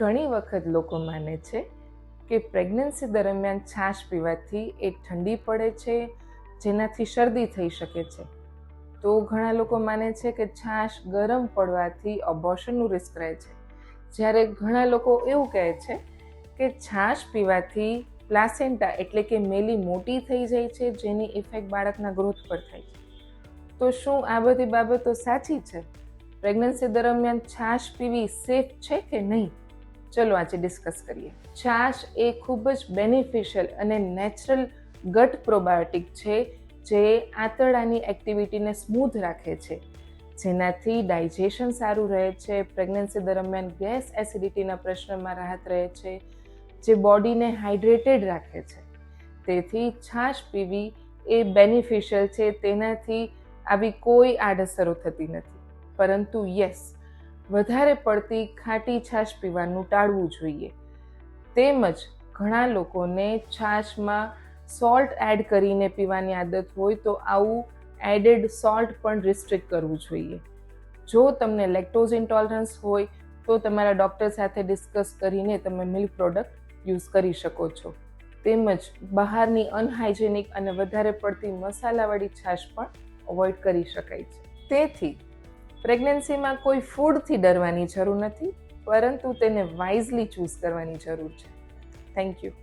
ઘણી વખત લોકો માને છે કે પ્રેગ્નન્સી દરમિયાન છાશ પીવાથી એ ઠંડી પડે છે, જેનાથી શરદી થઈ શકે છે. તો ઘણા લોકો માને છે કે છાશ ગરમ પડવાથી અબોર્શનનું રિસ્ક રહે છે, જ્યારે ઘણા લોકો એવું કહે છે કે છાશ પીવાથી પ્લાસેન્ટા એટલે કે મેલી મોટી થઈ જાય છે, જેની ઇફેક્ટ બાળકના ગ્રોથ પર થાય છે. તો શું આ બધી બાબતો સાચી છે? પ્રેગ્નન્સી દરમિયાન છાશ પીવી સેફ છે કે નહીં? ચલો આજે ડિસ્કસ કરીએ. છાશ એ ખૂબ જ બેનિફિશિયલ અને નેચરલ ગટ પ્રોબાયોટિક છે, જે આંતરડાની એક્ટિવિટીને સ્મૂથ રાખે છે, જેનાથી ડાયજેશન સારું રહે છે, પ્રેગ્નન્સી દરમિયાન ગેસ એસિડિટીના પ્રશ્નમાં રાહત રહે છે, જે બોડીને હાઇડ્રેટેડ રાખે છે. તેથી છાશ પીવી એ બેનિફિશિયલ છે, તેનાથી આવી કોઈ આડઅસરો થતી નથી. પરંતુ યસ, વધારે પડતી ખાટી છાશ પીવાનું ટાળવું જોઈએ. તેમજ ઘણા લોકોને છાશમાં સોલ્ટ એડ કરીને પીવાની આદત હોય તો આવું એડેડ સોલ્ટ પણ રિસ્ટ્રિક્ટ કરવું જોઈએ. જો તમને લેક્ટોઝ ઇન્ટોલરન્સ હોય તો તમારા ડૉક્ટર સાથે ડિસ્કસ કરીને તમે મિલ્ક પ્રોડક્ટ યુઝ કરી શકો છો. તેમજ બહારની અનહાઇજેનિક અને વધારે પડતી મસાલાવાળી છાશ પણ અવોઇડ કરી શકાય છે. તેથી પ્રેગ્નન્સીમાં કોઈ ફૂડથી ડરવાની જરૂર નથી, પરંતુ તેને વાઇઝલી ચૂઝ કરવાની જરૂર છે. Thank you.